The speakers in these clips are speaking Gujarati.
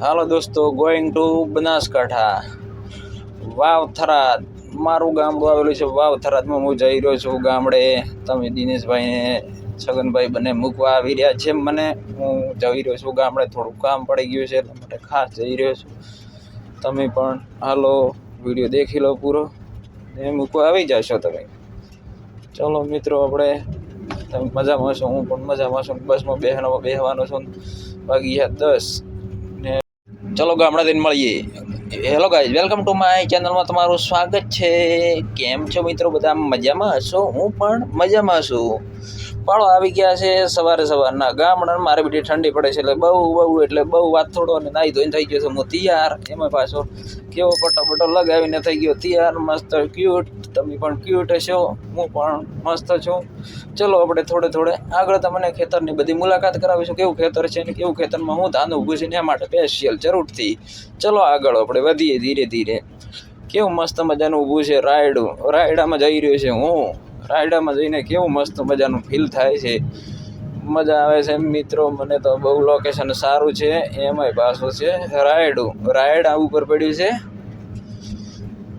હાલો દોસ્તો, ગોઈંગ ટુ બનાસકાંઠા, વાવ થરાદ. મારું ગામડું આવેલું છે વાવ થરાદમાં. હું જઈ રહ્યો છું ગામડે. તમે દિનેશભાઈને છગનભાઈ બંને મૂકવા આવી રહ્યા છે મને. હું જઈ રહ્યો છું ગામડે, થોડું કામ પડી ગયું છે એટલા માટે ખાસ જઈ રહ્યો છું. તમે પણ હાલો, વિડીયો દેખી લો પૂરો, એ મૂકવા આવી જશો તમે. ચલો મિત્રો, આપણે તમે મજામાં છો, હું પણ મજામાં છું. બસમાં બેહવાનો છું. વાગી 10 ને ચલો ગામડા દિન મળીએ. Hello guys, welcome to my ચેનલમાં તમારું સ્વાગત છે. કેમ છો મિત્રો? બધા મજામાં હશો? હું પણ મજામાં છું. પાળો આવી ગયા છે સવારના ગામડા. મારે બીટી ઠંડી પડે છે એટલે બહુ વાત થોડો, અને નાહી ધોઈને થઈ ગયો છું હું તૈયાર. એમાં પાછો કેવો પટ્ટો લગાવીને થઈ ગયો તૈયાર, મસ્ત ક્યુટ. તમે પણ ક્યુટ હશો, હું પણ મસ્ત છું. ચલો આપણે થોડે આગળ તમને ખેતરની બધી મુલાકાત કરાવીશું. કેવું ખેતર છે ને કેવું ખેતરમાં હું ધાન ઊભું છે એના માટે સ્પેશિયલ જરૂરથી. ચલો આગળ આપણે વધીએ ધીરે ધીરે. કેવું મસ્ત મજાનું ઊભું છે રાયડામાં જઈ રહ્યો છે હું. રાયડામાં જઈને કેવું મસ્ત મજાનું ફીલ થાય છે, મજા આવે છે મિત્રો. મને તો બહુ લોકેશન સારું છે. એમાંય પાછું છે રાયડા ઉપર પડ્યું છે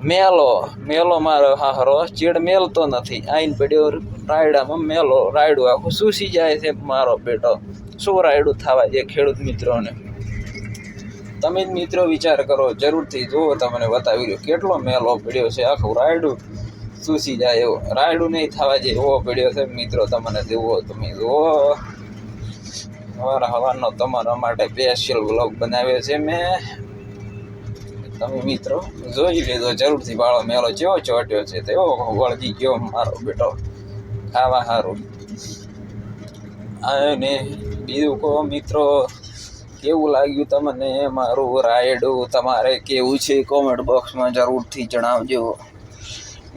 મેલો મારો હારો ચીડ મેલતો નથી. આઈને પડ્યો રાયડામાં મેલો. રાયડું આખું સૂસી જાય છે મારો બેટો. શું રાયડું થવા છે ખેડૂત મિત્રોને? તમે જ મિત્રો વિચાર કરો, જરૂરથી જુઓ. તમને બતાવી રહ્યો કેટલો મેલો પડ્યો છે, આખું રાયડું સૂસી જાય એવો. રાયડું નહીં થવા જાય એવો પડ્યો છે મિત્રો. તમને તમે જુઓ. હવાનો તમારા માટે સ્પેશિયલ વ્લોગ બનાવ્યો છે મેં. તમે મિત્રો જોઈ લેજો જરૂરથી. બાળો મેલો જેવો ચોટ્યો છે તેવો વળગી ગયો મારો બેટો ખાવા સારું. અને બીજું કહો મિત્રો, કેવું લાગ્યું તમને મારું રાયડું? તમારે કેવું છે કોમેન્ટ બોક્સમાં જરૂરથી જણાવજો.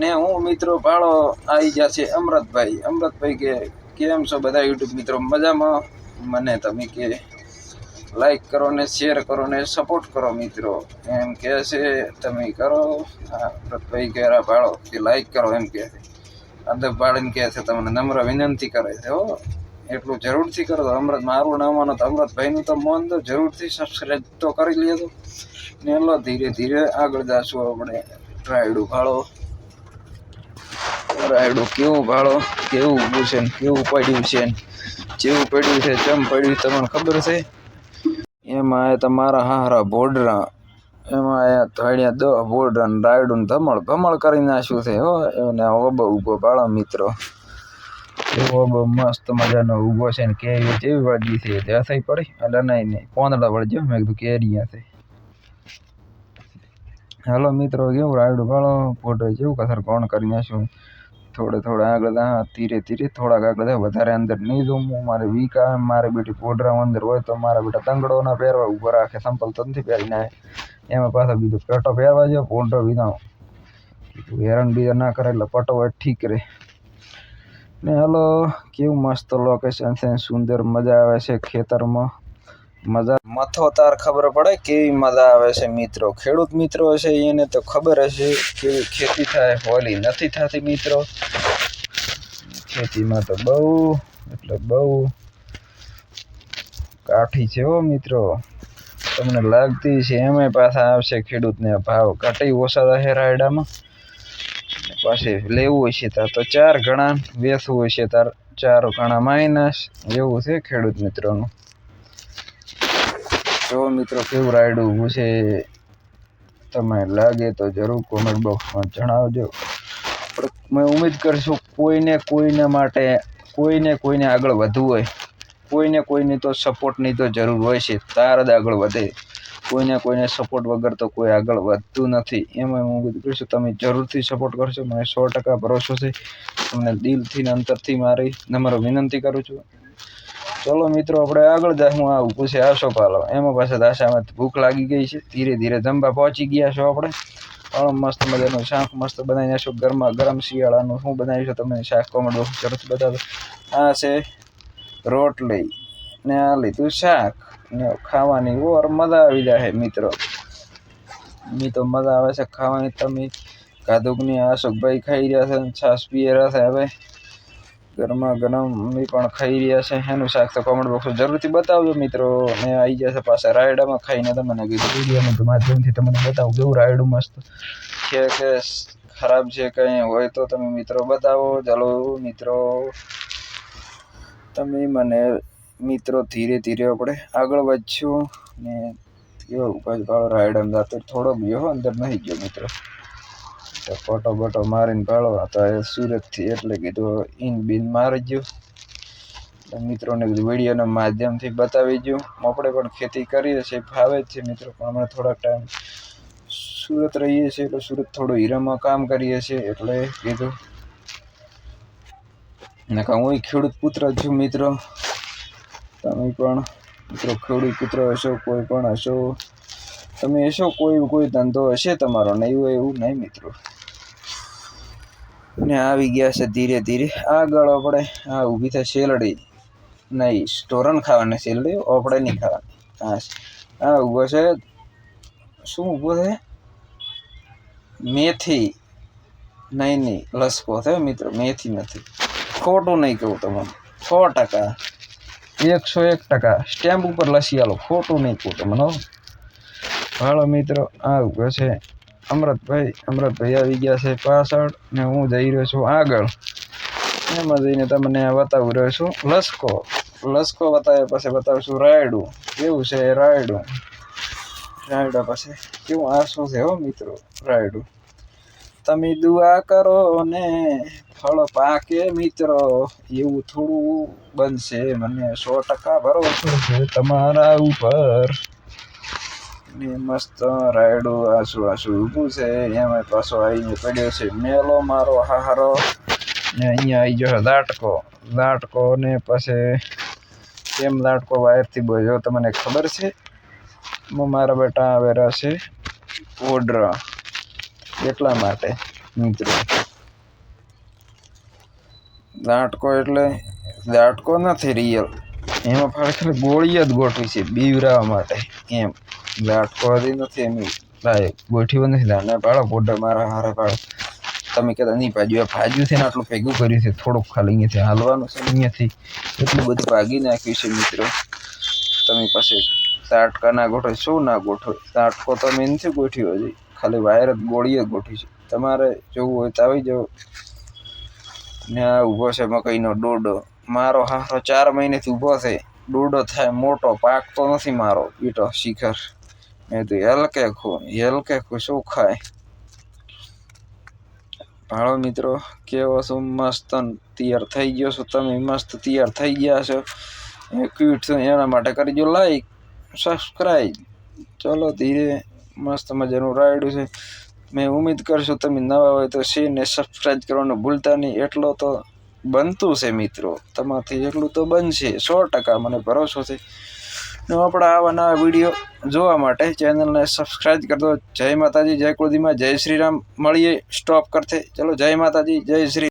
ને હું મિત્રો ભાળો આવી ગયા છે અમરતભાઈ કે કેમ છો બધા યુટ્યુબ મિત્રો? મજામાં? મને તમે કે લાઈક કરો ને શેર કરો ને સપોર્ટ કરો મિત્રો, એમ કહે છે. તમે કરો. અમરતભાઈ કહેરા ભાળો કે લાઈક કરો એમ કહે છે. અદબ ભાળીને કહે છે તમને નમ્ર વિનંતી કરે છે હો, એટલું જરૂરથી કરો. અમરત મારું નામ માનો તો અમરતભાઈનું તો મન તો જરૂરથી સબસ્ક્રાઈબ તો કરી લેજો ને. એલો ધીરે ધીરે આગળ જાશું આપણે. રાયડું કેવું ભાળો, કેવું ઊભું છે ને કેવું પડ્યું છે ને જેવું પડ્યું છે ચમ પડ્યું તમને ખબર છે? એમાં આયા તમારા હારા ભોડરા, એમાં આયા ધોળિયા 10 ભોડરા. રાયડું ભમળ કરી નાખ્યું છે હો. એને ઊભો ભાળો મિત્રો. એવો બહુ મસ્ત મજાનો ઊભો છે ને કેરી જેવી વળગી છે. ત્યાં થઈ પડી એટલે નહીં પોંદડા વળજો. મેં કીધું કેરી છે. હાલો મિત્રો, કેવું રાયડું ભાળો ફોટો જેવું કસર કોણ કરી નાખ્યું. થોડે આગળ ધીરે થોડાક આગળ વધારે અંદર નહીં જોઉં. મારે વીકા મારે બેટી પોડરા અંદર હોય તો મારા બેટા તંગડો ના પહેરવા ઉપર રાખે. સંપલ તો નથી પહેરી નાખે. એમાં પાછો બીજું પેટો પહેરવા જો પોડરો વિના હેરાન બીજા ના કરે એટલે પટો હોય ઠીક રહે ને. હાલો, કેવું મસ્ત લોકેશન છે, સુંદર. મજા આવે છે ખેતરમાં. મથો તાર ખબર પડે કેવી મજા આવે છે મિત્રો. ખેડૂત મિત્રો હશે એને તો ખબર હશે કેવી ખેતી થાય, હોલી નથી થતી મિત્રો. ખેતીમાં તો બહુ કાઠી છે હો મિત્રો. તમને લાગતી છે એમાંય પાછા આવશે ખેડૂતને ભાવ ઘટી ઓછા રહે રાયડામાં. પાછી લેવું હોય છે તાર તો 4 ગણા, વેચવું હોય છે તાર 4 ગણા માઇનસ. એવું છે ખેડૂત મિત્રોનું. જો મિત્રો કેવું રાયડું ઊભું છે, તમને લાગે તો જરૂર કોમેન્ટ બોક્સમાં જણાવજો. મેં ઉમ્મીદ કરશું કોઈને આગળ વધવું હોય, કોઈને તો સપોર્ટની તો જરૂર હોય છે, તાર જ આગળ વધે. કોઈને સપોર્ટ વગર તો કોઈ આગળ વધતું નથી. એમાં હું ઉમ્મીદ કરીશું તમે જરૂરથી સપોર્ટ કરશો. મને 100% ભરોસો છે. તમને દિલથી ને અંતરથી મારી નમ્ર વિનંતી કરું છું. ચલો મિત્રો આપણે આગળ જાય. હું આવું પૂછે આવશો પાલો. એમાં પાછળ આશામાં ભૂખ લાગી ગઈ છે. ધીરે જમવા પહોંચી ગયા છો આપણે. મસ્ત મજાનું શાક મસ્ત બનાવી નાખશું. ગરમ શિયાળાનું શું બનાવ્યું છે તમે શાક કોમેન્ટ બોક્સ જરૂરથી બતાવો. આ છે રોટલી ને આ લીધું શાક ને ખાવાની ઓર મજા આવી જાય મિત્રો. તો મજા આવે છે ખાવાની. તમે કાદુકની અશોકભાઈ ખાઈ રહ્યા છે, છાશ પી રહ્યા છે. હવે ગરમા ગરમ મમ્મી પણ ખાઈ રહ્યા છે. એનું શાક તો કોમેન્ટ બોક્સમાં જરૂરથી બતાવજો મિત્રો. ને આવી જશે પાછા રાયડામાં ખાઈને તમને કીધું વિડીયોના માધ્યમથી તમને બતાવું કેવું રાયડું મસ્ત છે કે ખરાબ છે કંઈ હોય તો તમે મિત્રો બતાવો. ચાલો મિત્રો તમે મને મિત્રો ધીરે ધીરે આપણે આગળ વધશું ને કેવો રાયડામાં જાતો થોડો ગયો અંદર નહીં ગયો મિત્રો. તો ફોટો બોટો મારીને પાડો તો સુરતથી એટલે કીધું ઇન બિન મારી ગયો મિત્રોને કીધું વિડીયોના માધ્યમથી બતાવી ગયું. આપણે પણ ખેતી કરીએ છીએ, ફાવે જ છે મિત્રો, પણ અમે થોડાક ટાઈમ સુરત રહીએ છીએ એટલે સુરત થોડું હીરામાં કામ કરીએ છીએ એટલે કીધું ને હું ખેડૂત પુત્ર છું મિત્રો. તમે પણ મિત્રો ખેડૂત પુત્ર હશો, કોઈ પણ હશો, તમે હશો કોઈ ધંધો હશે તમારો, નહીં હોય એવું નહીં મિત્રો. ને આવી ગયા છે ધીરે ધીરે આગળ. આપણે આ ઊભી થાય શેલડી નહીં, સ્ટોરન ખાવાની શેલડી, આપણે નહીં ખાવાની. હા ઊભો છે, શું ઊભો છે? મેથી નહીં લસકો થયો મિત્રો, મેથી નથી. ખોટું નહીં કહું તમને, 100%, 101% સ્ટેમ્પ ઉપર લસી આલો, ખોટું નહીં કહું તમને. હાલો મિત્રો આ ઊભો છે અમરતભાઈ આવી ગયા છે પાછળ ને હું જઈ રહ્યો છું આગળ. એમાં જઈને તમને બતાવી રહ્યો છું લસકો બતાવ્યા પછી બતાવીશું રાયડું. કેવું છે રાયડા પછી કેવું આસું છે હો મિત્રો રાયડું. તમે દુઆ કરો ને ફળ પાકે મિત્રો, એવું થોડું બનશે. મને 100% ભરોસો છે તમારા ઉપર. ને મસ્ત રાયડું આસુ ઊભું છે. એમાં પાછો આવીને પડ્યો છે મેલો મારો હારો. ને અહીંયા આવી ગયો દાટકો ને પછી કેમ દાટકો વાયરથી બોલ્યો તમને ખબર છે? મારા બેટા આવેલા છે ઓર્ડર એટલા માટે મિત્રો. દાટકો એટલે દાટકો નથી રિયલ, એમાં ખાલી ગોળી જ ગોઠવી છે બીવરાવા માટે એમ. દાટકો હતી નથી એમ ગોઠવી નથી. દાને પાડો પોડર મારા હારે પાડો. તમે કહેતા નહીં ભાજ્યું, ભાજ્યું છે ને આટલું ભેગું કર્યું છે થોડુંક ખાલી અહીંયાથી હાલવાનું છે. અહીંયાથી એટલું બધું ભાગી નાખ્યું છે મિત્રો. તમે પછી દાટકા ના ગોઠવે, શું ના ગોઠવે? દાટકો તમે નથી ગોઠવ્યો હજી, ખાલી વાયર જ ગોળી જ ગોઠવી છે. તમારે જોવું હોય તો આવી જાઓ. ને આ ઊભો છે મકઈનો ડોડો. મારો હારો 4 મહિનેથી ઊભો છે. ડોડો થાય મોટો, પાકતો નથી મારો બીટો શિખર. મેં તો હલકે ખું શું ખાય. ભાળો મિત્રો કેવો છું મસ્ત તૈયાર થઈ ગયો છું. તમે મસ્ત તૈયાર થઈ ગયા છો. ક્વિટ છું એના માટે કરજો લાઈક સબસ્ક્રાઈબ. ચલો ધીરે મસ્ત મજાનું રાયડું છે. મેં ઉમ્મીદ કરશું તમે નવા હોય તો શેર ને સબસ્ક્રાઈબ કરવાનું ભૂલતા નહીં. એટલો તો બનતું છે મિત્રો, તમારાથી એટલું તો બનશે 100%, મને ભરોસો છે. ને આપણા આવા નવા વિડીયો જોવા માટે ચેનલને સબસ્ક્રાઈબ કરી દો. જય માતાજી, જય કુળદીમાં, જય શ્રી રામ. મળીએ સ્ટોપ કરતે. ચલો જય માતાજી, જય શ્રી